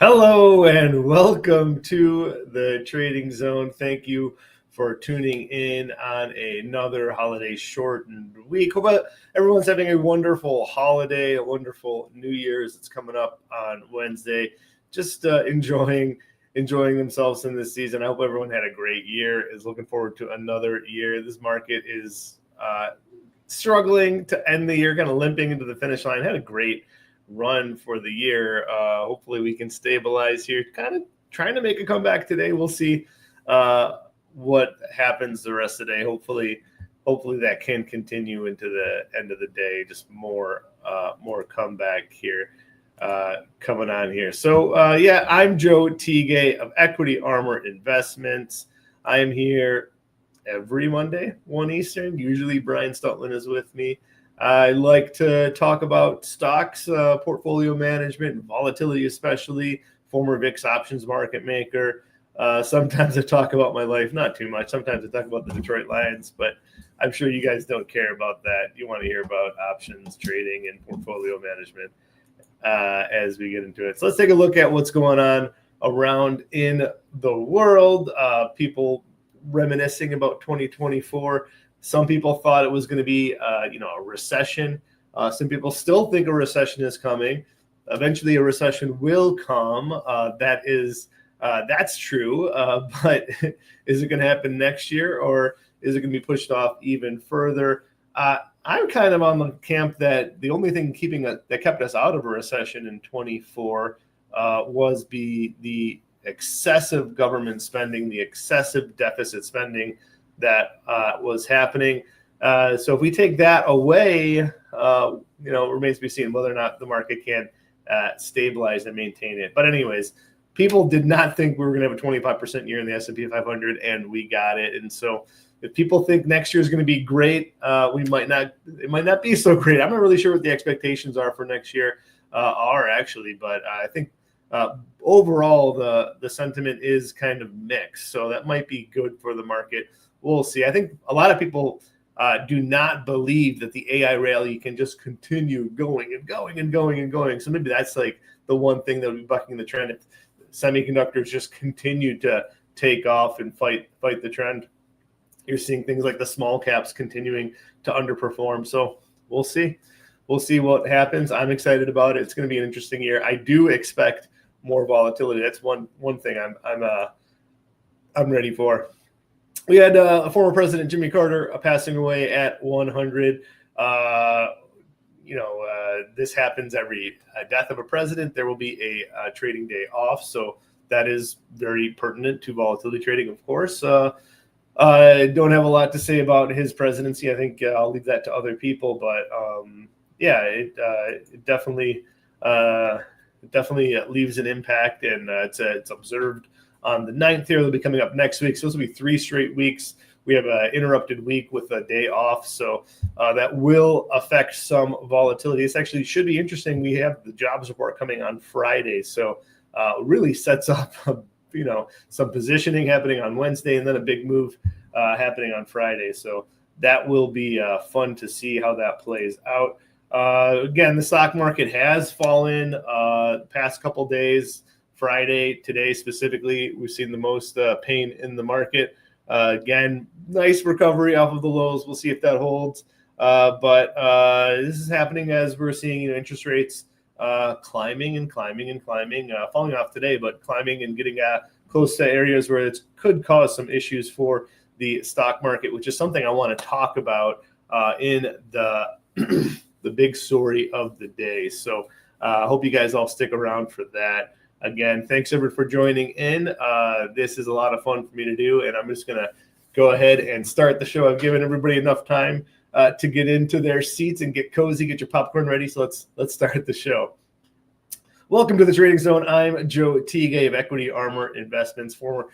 Hello and welcome to the Trading Zone. Thank you for tuning in on another holiday shortened week. Hope everyone's having a wonderful holiday, a wonderful New Year's. It's coming up on Wednesday. Just enjoying themselves in this season. I hope everyone had a great year. Is looking forward to another year. This market is struggling to end the year, kind of limping into the finish line. Had a great run for the year. Hopefully we can stabilize here, kind of trying to make a comeback today. We'll see what happens the rest of the day. Hopefully that can continue into the end of the day. Just more comeback here coming on here. So I'm Joe Teague of Equity Armor Investments. I am here every Monday, 1 Eastern. Usually Brian Stutland is with me. I like to talk about stocks, portfolio management, volatility, especially former VIX options market maker. Sometimes I talk about my life, not too much. Sometimes I talk about the Detroit Lions, but I'm sure you guys don't care about that. You want to hear about options trading and portfolio management as we get into it. So let's take a look at what's going on around in the world. People reminiscing about 2024. Some people thought it was going to be, a recession. Some people still think a recession is coming. Eventually, a recession will come. That's true. But is it going to happen next year, or is it going to be pushed off even further? I'm kind of on the camp that the only thing that kept us out of a recession in 24 was the excessive government spending, the excessive deficit spending that was happening. So if we take that away, it remains to be seen whether or not the market can stabilize and maintain it. But anyways, people did not think we were going to have a 25% year in the S&P 500, and we got it. And so if people think next year is going to be great, it might not be so great. I'm not really sure what the expectations are for next year but I think overall the sentiment is kind of mixed. So that might be good for the market. We'll see. I think a lot of people do not believe that the AI rally can just continue going and going and going and going. So maybe that's like the one thing that would be bucking the trend if semiconductors just continue to take off and fight the trend. You're seeing things like the small caps continuing to underperform. So we'll see. We'll see what happens. I'm excited about it. It's going to be an interesting year. I do expect more volatility. That's one thing I'm ready for. We had former President Jimmy Carter passing away at 100. This happens every death of a president. There will be a trading day off, so that is very pertinent to volatility trading, of course. I don't have a lot to say about his presidency. I think I'll leave that to other people, but it definitely leaves an impact, and it's observed on the 9th here. They'll be coming up next week. So this will be 3 straight weeks. We have an interrupted week with a day off. So that will affect some volatility. This actually should be interesting. We have the jobs report coming on Friday. So really sets up, some positioning happening on Wednesday and then a big move happening on Friday. So that will be fun to see how that plays out. Again, the stock market has fallen the past couple days. Friday, today specifically, we've seen the most pain in the market. Again, nice recovery off of the lows. We'll see if that holds. But this is happening as we're seeing interest rates climbing and climbing and climbing, falling off today, but climbing and getting close to areas where it could cause some issues for the stock market, which is something I want to talk about in the the big story of the day. So I hope you guys all stick around for that. Again, thanks everyone for joining in. This is a lot of fun for me to do, and I'm just going to go ahead and start the show. I've given everybody enough time to get into their seats and get cozy, get your popcorn ready. So let's start the show. Welcome to the Trading Zone. I'm Joe Teague of Equity Armor Investments, former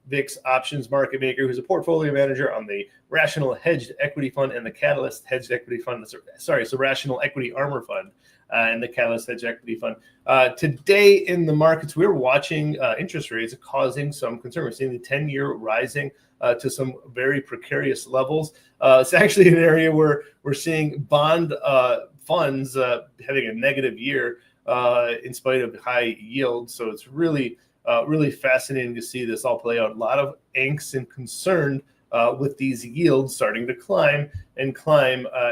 VIX options market maker who's a portfolio manager on the Rational Hedged Equity Fund and the Catalyst Hedged Equity Fund. It's the Rational Equity Armor Fund and the Catalyst Hedged Equity Fund. Today in the markets, we're watching interest rates causing some concern. We're seeing the 10-year rising to some very precarious levels. It's actually an area where we're seeing bond funds having a negative year. in spite of high yield. So it's really fascinating to see this all play out. A lot of angst and concern with these yields starting to climb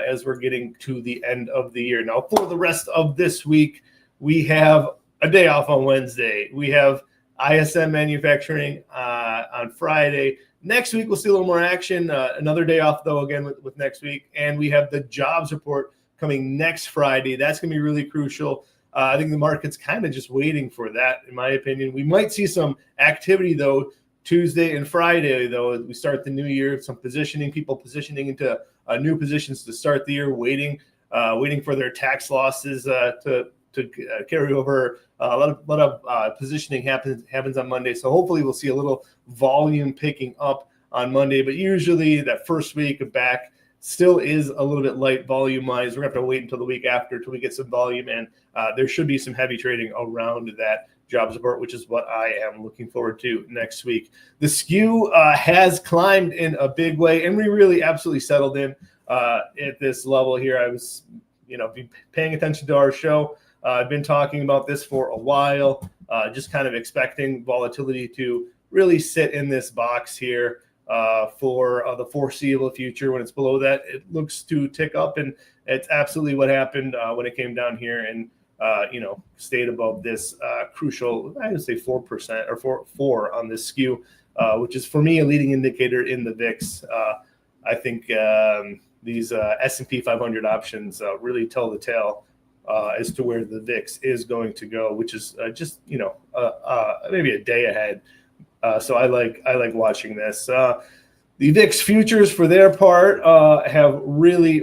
as we're getting to the end of the year. Now, for the rest of this week, we have a day off on Wednesday. We have ISM manufacturing on Friday. Next week, we'll see a little more action. Another day off, though, again, with next week. And we have the jobs report coming next Friday. That's going to be really crucial. I think the market's kind of just waiting for that, in my opinion. We might see some activity, though, Tuesday and Friday, though, as we start the new year. Some positioning, people positioning into new positions to start the year, waiting for their tax losses to carry over. A lot of positioning happens on Monday. So hopefully we'll see a little volume picking up on Monday. But usually that first week of back still is a little bit light volume-wise. We're going to have to wait until the week after till we get some volume. And there should be some heavy trading around that jobs report, which is what I am looking forward to next week. The skew has climbed in a big way, and we really absolutely settled in at this level here. I was, been paying attention to our show. I've been talking about this for a while, just kind of expecting volatility to really sit in this box here for the foreseeable future. When it's below that, it looks to tick up, and it's absolutely what happened when it came down here and stayed above this crucial, I would say 4% or 4 on this skew, which is for me a leading indicator in the VIX. I think these S&P 500 options really tell the tale as to where the VIX is going to go, which is just maybe a day ahead. So I like watching this. The VIX futures, for their part, have really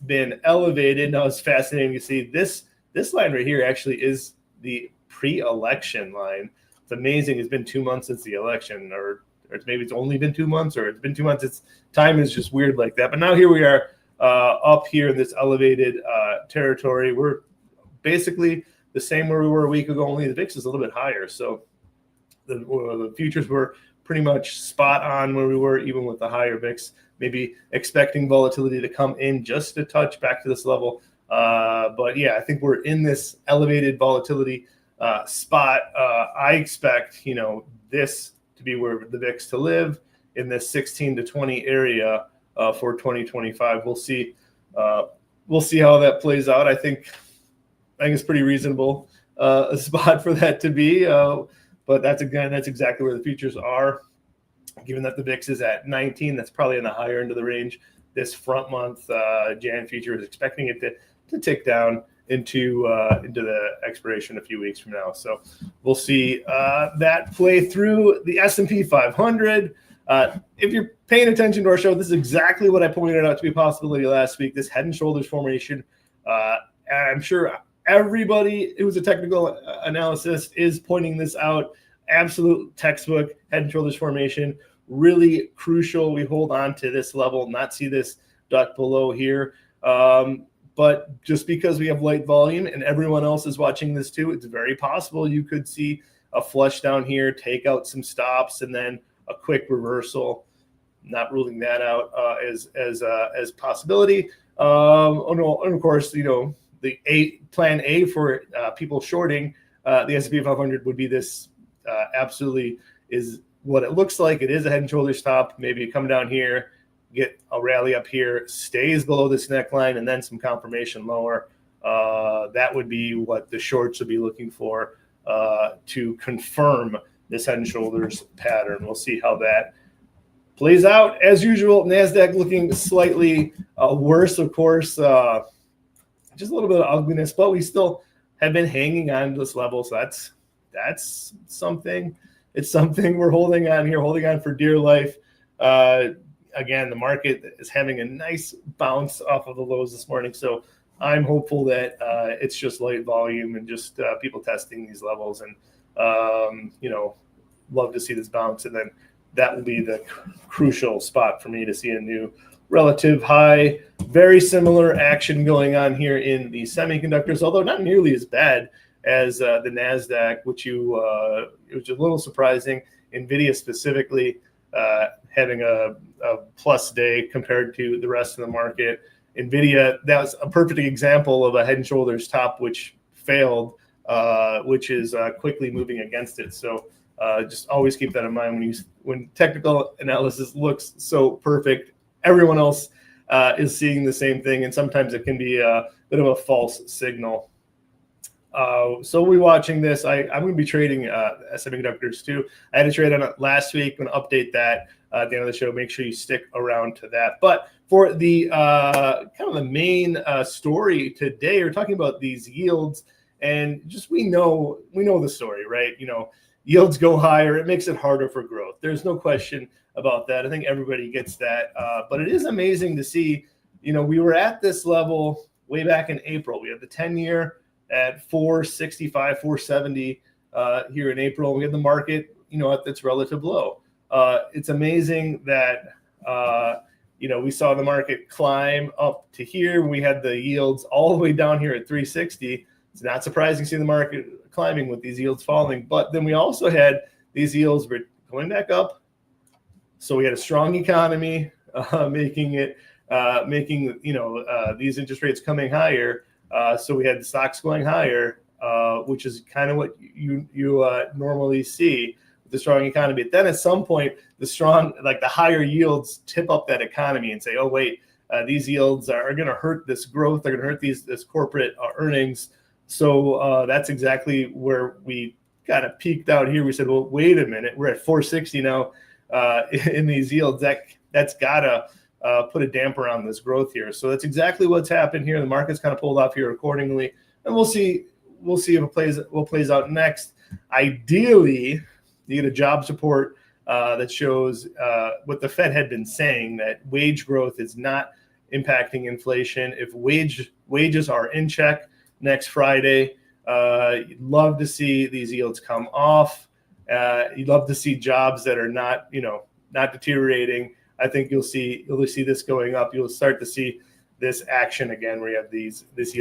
been elevated. Now it's fascinating to see this line right here actually is the pre-election line. It's amazing. It's been 2 months since the election, or maybe it's only been 2 months, or it's been 2 months. Time is just weird like that. But now here we are up here in this elevated territory. We're basically the same where we were a week ago, only the VIX is a little bit higher. So the futures were pretty much spot on where we were, even with the higher VIX, maybe expecting volatility to come in just a touch back to this level. But yeah, I think we're in this elevated volatility spot. I expect, this to be where the VIX to live in this 16 to 20 area for 2025. We'll see how that plays out. I think it's pretty reasonable a spot for that to be. But that's exactly where the futures are. Given that the VIX is at 19, that's probably in the higher end of the range. This front month, Jan future is expecting it to tick down into the expiration a few weeks from now. So we'll see that play through. The S&P 500. If you're paying attention to our show, this is exactly what I pointed out to be a possibility last week. This head and shoulders formation. I'm sure everybody who's a technical analyst is pointing this out. Absolute textbook head and shoulders formation. Really crucial. We hold on to this level, not see this duck below here. But just because we have light volume and everyone else is watching this too, it's very possible you could see a flush down here, take out some stops, and then a quick reversal. Not ruling that out as possibility. And of course, the plan A for people shorting the S&P 500 would be this. Absolutely is what it looks like. It is a head and shoulders top. Maybe you come down here, get a rally up here, stays below this neckline, and then some confirmation lower. That would be what the shorts would be looking for to confirm this head and shoulders pattern. We'll see how that plays out. As usual, NASDAQ looking slightly worse, of course. Just a little bit of ugliness, but we still have been hanging on to this level. So that's something. It's something we're holding on for dear life. Again, the market is having a nice bounce off of the lows this morning. So I'm hopeful that it's just light volume and just people testing these levels, and love to see this bounce. And then that will be the crucial spot for me to see a new relative high. Very similar action going on here in the semiconductors, although not nearly as bad as the NASDAQ, which it was a little surprising. NVIDIA specifically having a plus day compared to the rest of the market. NVIDIA, that was a perfect example of a head and shoulders top, which failed, which is quickly moving against it. So just always keep that in mind when technical analysis looks so perfect, everyone else is seeing the same thing, and sometimes it can be a bit of a false signal. So we'll be watching this. I'm going to be trading semiconductors too. I had a trade on it last week. I'm going to update that at the end of the show. Make sure you stick around to that. But for the kind of the main story today, we're talking about these yields, and just we know the story, right? Yields go higher, it makes it harder for growth. There's no question about that. I think everybody gets that. But it is amazing to see. We were at this level way back in April. We had the 10-year at 465, 470 here in April. We had the market, at its relative low. It's amazing that, we saw the market climb up to here. We had the yields all the way down here at 360. It's not surprising to see the market climbing with these yields falling. But then we also had these yields going back up. So we had a strong economy making these interest rates coming higher. So we had stocks going higher, which is kind of what you normally see with the strong economy. But then at some point, the higher yields tip up that economy and say, oh, wait, these yields are going to hurt this growth. They're going to hurt this corporate earnings. So that's exactly where we kind of peaked out here. We said, well, wait a minute. We're at 460 now in these yields. That's got to put a damper on this growth here. So that's exactly what's happened here. The market's kind of pulled off here accordingly, and we'll see if it plays out next. Ideally, you get a jobs report that shows what the Fed had been saying, that wage growth is not impacting inflation. If wages are in check next Friday, you'd love to see these yields come off. You'd love to see jobs that are not deteriorating. I think you'll see this going up. You'll start to see this action again, where you have this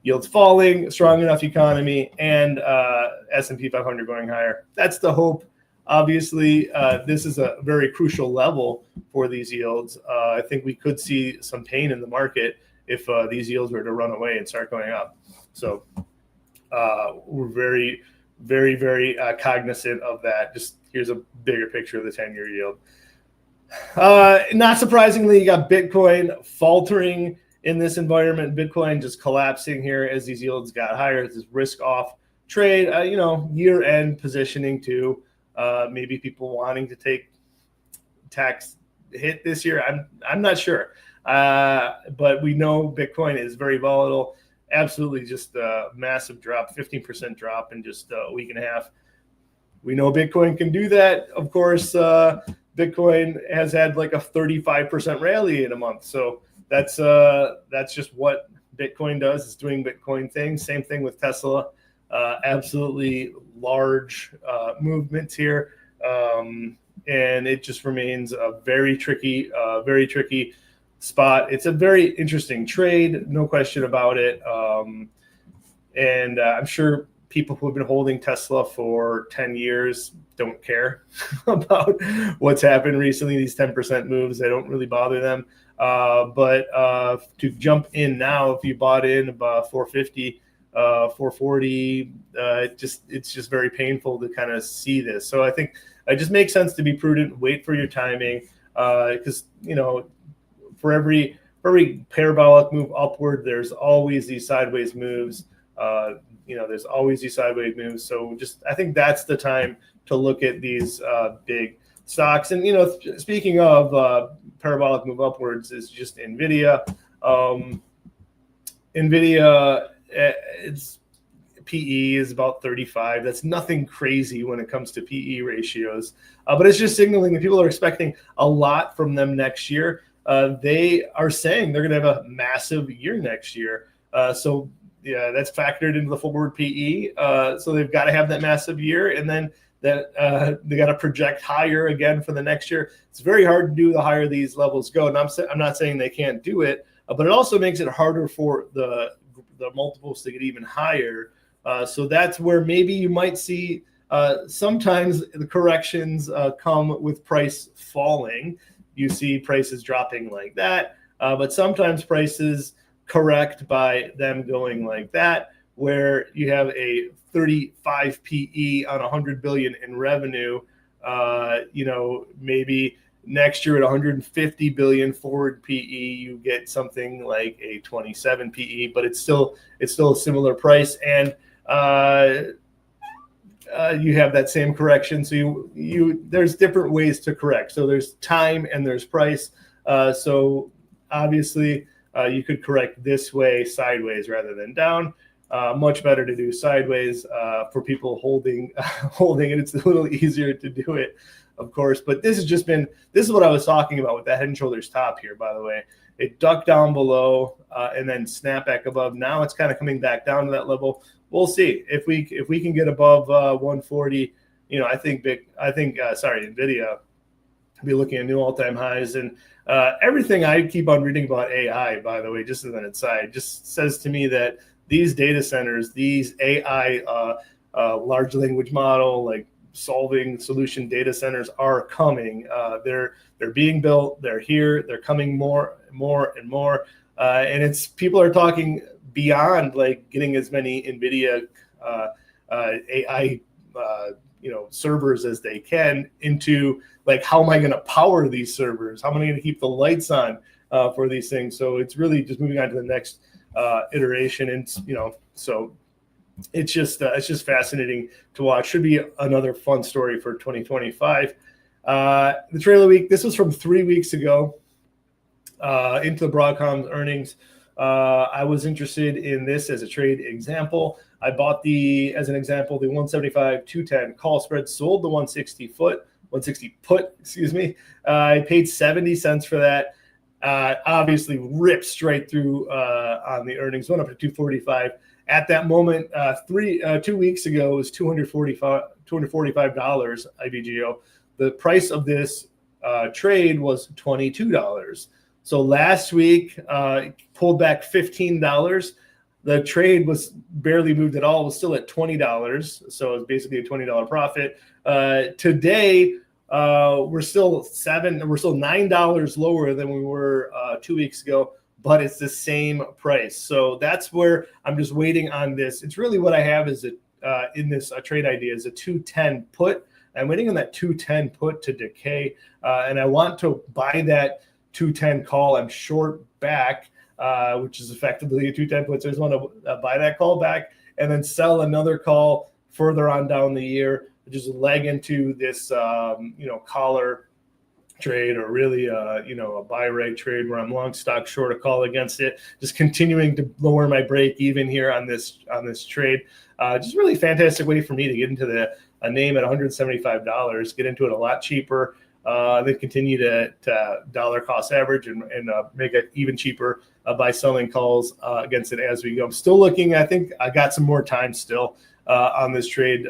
yields falling, strong enough economy, and S&P 500 going higher. That's the hope. Obviously, this is a very crucial level for these yields. I think we could see some pain in the market if these yields were to run away and start going up. So we're very, very, very cognizant of that. Just here's a bigger picture of the 10-year yield. Not surprisingly, you got Bitcoin faltering in this environment. Bitcoin just collapsing here as these yields got higher. It's this risk-off trade. Year-end positioning too. Maybe people wanting to take tax hit this year. I'm not sure, but we know Bitcoin is very volatile. Absolutely, just a massive drop, 15% drop in just a week and a half. We know Bitcoin can do that. Of course, Bitcoin has had like a 35% rally in a month. So that's just what Bitcoin does. It's doing Bitcoin things. Same thing with Tesla. Absolutely large movements here. And it just remains a very tricky spot. It's a very interesting trade, no question about it. And I'm sure people who have been holding Tesla for 10 years don't care about what's happened recently. These 10% moves, they don't really bother them. But to jump in now, if you bought in about 450, 440, it's just very painful to kind of see this. So I think it just makes sense to be prudent, wait for your timing, because for every parabolic move upward, there's always these sideways moves. There's always these sideways moves. So I think that's the time to look at these big stocks. And, speaking of parabolic move upwards, is just NVIDIA. NVIDIA, its PE is about 35. That's nothing crazy when it comes to PE ratios. But it's just signaling that people are expecting a lot from them next year. They are saying they're going to have a massive year next year. So yeah, that's factored into the forward PE. So they've got to have that massive year, and then that they got to project higher again for the next year. It's very hard to do the higher these levels go. And I'm not saying they can't do it, but it also makes it harder for the multiples to get even higher. So that's where maybe you might see sometimes the corrections come with price falling. You see prices dropping like that, but sometimes prices correct by them going like that. where you have a 35 PE on 100 billion in revenue. Maybe next year at 150 billion forward PE, you get something like a 27 PE, but it's still a similar price, and you have that same correction. So there's different ways to correct. So there's time and there's price. So obviously you could correct this way, sideways rather than down. Much better to do sideways for people holding it. It's a little easier to do it, of course. But this is what I was talking about with that Head and Shoulders top here, by the way. It ducked down below and then snap back above. Now it's kind of coming back down to that level. We'll see if we can get above 140. I think NVIDIA will be looking at new all-time highs. And everything I keep on reading about AI, by the way, just as an aside, just says to me that these data centers, these AI large language model, like solving solution data centers are coming. They're being built. They're here. They're coming more and more. And people are talking beyond like getting as many NVIDIA AI servers as they can into like, how am I going to power these servers? How am I going to keep the lights on for these things? So it's really just moving on to the next iteration, and so it's just fascinating to watch. Should be another fun story for 2025. The trade of the week. This was from 3 weeks ago. Into the Broadcom earnings. I was interested in this as a trade example. I bought as an example, the 175 210 call spread, sold the 160 put, excuse me. I paid 70 cents for that. Obviously ripped straight through on the earnings, went up to 245. At that moment, 2 weeks ago, it was $245 IBGO. The price of this trade was $22. So last week, pulled back $15. The trade was barely moved at all. It was still at $20. So it's basically a $20 profit. Today, we're still $9 lower than we were 2 weeks ago, but it's the same price. So that's where I'm just waiting on this. It's really what I have is in this trade idea is a 210 put. I'm waiting on that 210 put to decay, and I want to buy that 210 call. I'm short back, which is effectively a 210 put. So I just want to buy that call back and then sell another call further on down the year, just leg into this, collar trade, or really, a buy reg trade where I'm long stock, short a call against it. Just continuing to lower my break even here on this trade. Just really fantastic way for me to get into a name at $175, get into it a lot cheaper. Then continue to dollar cost average and make it even cheaper by selling calls against it as we go. I'm still looking. I think I got some more time still on this trade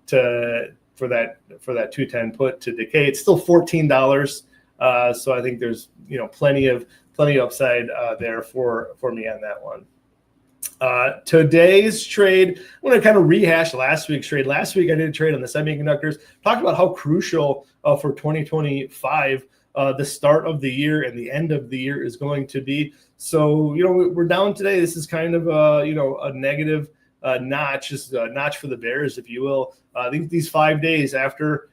for that 210 put to decay. It's still $14, so I think there's plenty of upside there for me on that one. Today's trade, I'm going to kind of rehash last week's trade. Last week I did a trade on the semiconductors, talked about how crucial for 2025 the start of the year and the end of the year is going to be. So we're down today. This is kind of a negative notch, just a notch for the bears, if you will. I think these 5 days after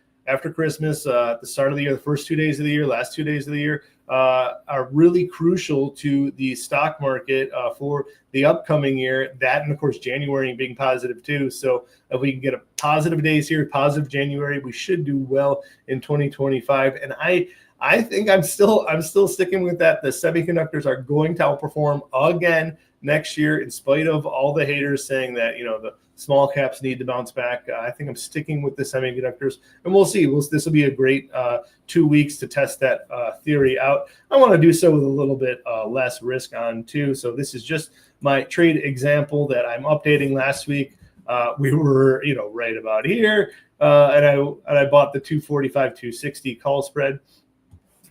Christmas, the start of the year, the first 2 days of the year, last 2 days of the year, are really crucial to the stock market for the upcoming year. That, and of course, January being positive too. So if we can get a positive days here, positive January, we should do well in 2025. And I think I'm still sticking with that. The semiconductors are going to outperform again next year, in spite of all the haters saying that the small caps need to bounce back. I think I'm sticking with the semiconductors, and we'll see. This will be a great 2 weeks to test that theory out. I want to do so with a little bit less risk on too. So this is just my trade example that I'm updating. Last week we were right about here, and I bought the 245 260 call spread.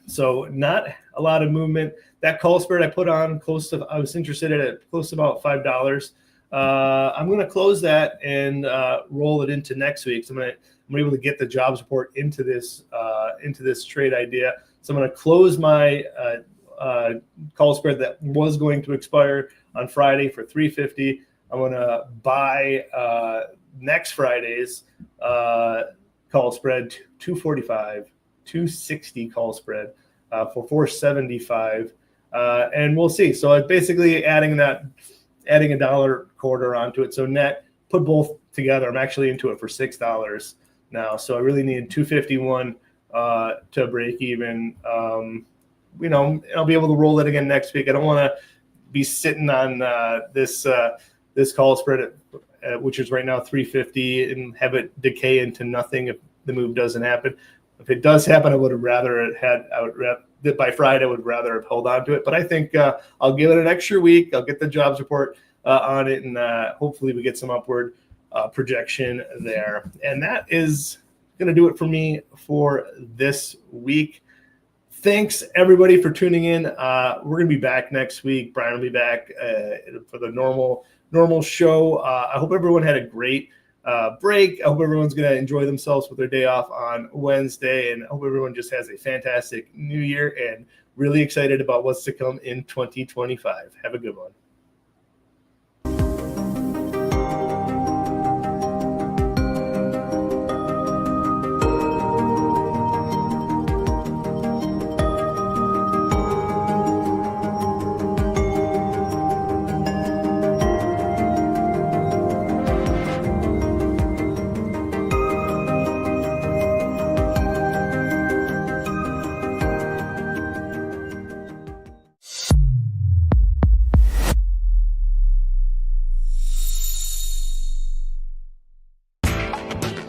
So not a lot of movement. That call spread I put on I was interested in it close to about $5. I'm going to close that and roll it into next week. So I'm able to get the jobs report into this trade idea. So I'm going to close my call spread that was going to expire on Friday for $350. I'm going to buy next Friday's call spread, 245, 260 call spread for 475. And we'll see. So it's basically adding a dollar quarter onto it. So net, put both together. I'm actually into it for $6 now. So I really need 251 to break even. I'll be able to roll it again next week. I don't want to be sitting on this call spread, which is right now 350, and have it decay into nothing if the move doesn't happen. If it does happen, I would have rather it had. By Friday, I would rather have held on to it. But I think I'll give it an extra week. I'll get the jobs report on it, and hopefully we get some upward projection there. And that is going to do it for me for this week. Thanks, everybody, for tuning in. We're going to be back next week. Brian will be back for the normal show. I hope everyone had a great break. I hope everyone's going to enjoy themselves with their day off on Wednesday, and I hope everyone just has a fantastic new year and really excited about what's to come in 2025. Have a good one.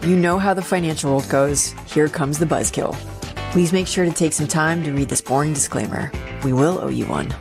You know how the financial world goes. Here comes the buzzkill. Please make sure to take some time to read this boring disclaimer. We will owe you one.